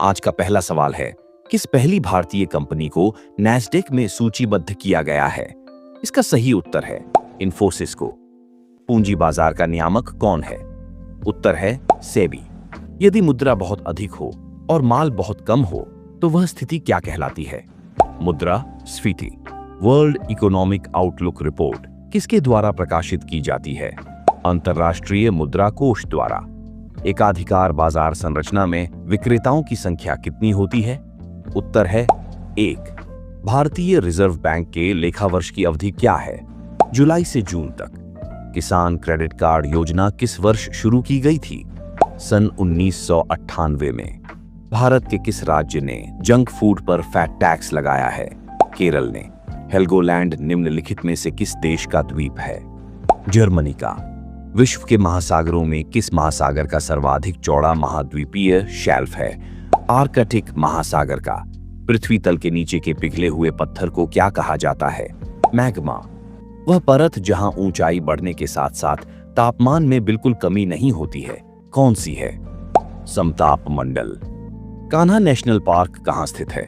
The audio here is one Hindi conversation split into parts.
आज का पहला सवाल है, किस पहली भारतीय कंपनी को नैस्डैक में सूचीबद्ध किया गया है? इसका सही उत्तर है इन्फोसिस को। पूंजी बाजार का नियामक कौन है? उत्तर है सेबी। यदि मुद्रा बहुत अधिक हो और माल बहुत कम हो तो वह स्थिति क्या कहलाती है? मुद्रास्फीति। वर्ल्ड इकोनॉमिक आउटलुक रिपोर्ट किसके द्वारा प्रकाशित की जाती है? अंतर्राष्ट्रीय मुद्रा कोष द्वारा। एकाधिकार बाजार संरचना में विक्रेताओं की संख्या कितनी होती है? उत्तर है 1। भारतीय रिजर्व बैंक के लेखा वर्ष की अवधि क्या है? जुलाई से जून तक। किसान क्रेडिट कार्ड योजना किस वर्ष शुरू की गई थी? सन 1998 में। भारत के किस राज्य ने जंक फूड पर फैट टैक्स लगाया है? केरल ने। हेल्गोलैंड निम्नलिखित में से किस देश का द्वीप है? जर्मनी का। विश्व के महासागरों में किस महासागर का सर्वाधिक चौड़ा महाद्वीपीय शेल्फ है? आर्कटिक महासागर का। पृथ्वी तल के नीचे के पिघले हुए पत्थर को क्या कहा जाता है? मैग्मा। वह परत जहां ऊंचाई बढ़ने के साथ साथ तापमान में बिल्कुल कमी नहीं होती है, कौन सी है? समताप मंडल। कान्हा नेशनल पार्क कहां स्थित है?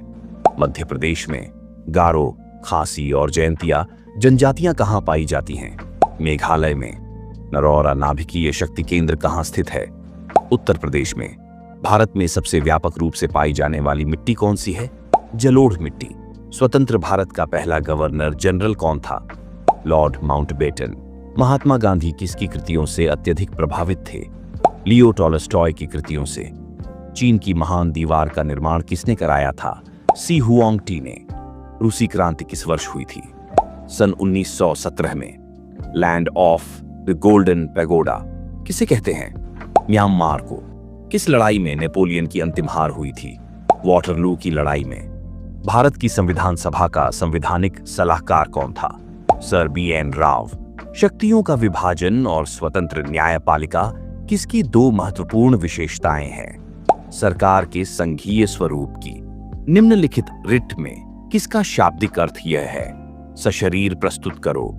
मध्य प्रदेश में। गारो, खासी और जयंतिया जनजातियां कहां पाई जाती हैं? मेघालय में। नरौरा नाभिकीय शक्ति केंद्र कहां स्थित है? उत्तर प्रदेश में। भारत में सबसे व्यापक रूप से पाई जाने वाली मिट्टी कौन सी है? जलोढ़ मिट्टी। स्वतंत्र भारत का पहला गवर्नर जनरल कौन था? Lord Mountbatten. महात्मा गांधी किसकी कृतियों से अत्यधिक प्रभावित थे? लियो टॉलस्टॉय की कृतियों से। चीन की महान दीवार का निर्माण किसने कराया था? सी हुआंगटी ने। रूसी क्रांति किस वर्ष हुई थी? सन 1917 में। Land of the golden pagoda किसे कहते हैं? म्यांमार को। किस लड़ाई में नेपोलियन की अंतिम हार हुई थी? वाटरलू की लड़ाई में। भारत की संविधान सभा का संवैधानिक सलाहकार कौन था? Sir BN Rao. शक्तियों का विभाजन और स्वतंत्र न्यायपालिका किसकी दो महत्वपूर्ण विशेषताएं हैं? सरकार के संघीय स्वरूप की। निम्नलिखित रिट में किसका शाब्दिक अर्थ यह है? सशरीर प्रस्तुत करो।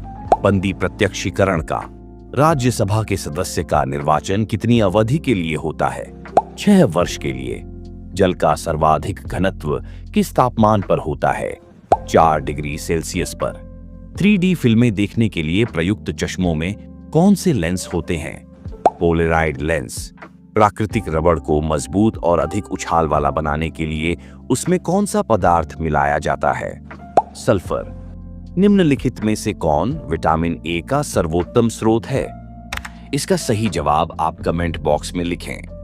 बंदी प्रत्यक्षीकरण का। राज्यसभा के सदस्य का निर्वाचन कितनी अवधि के लिए होता है? 6 वर्ष के लिए। जल का सर्वाधिक घनत्व किस तापमान पर होता है? 4 डिग्री सेल्सियस पर। 3D फिल्में देखने के लिए प्रयुक्त चश्मों में कौन से लेंस होते हैं? Polaroid lens. प्राकृतिक रबड़ को मजबूत और अधिक उछाल वाला बनाने के लिए उसमें कौन सा पदार्थ मिलाया जाता है? सल्फर। निम्नलिखित में से कौन विटामिन ए का सर्वोत्तम स्रोत है? इसका सही जवाब आप कमेंट बॉक्स में लिखें।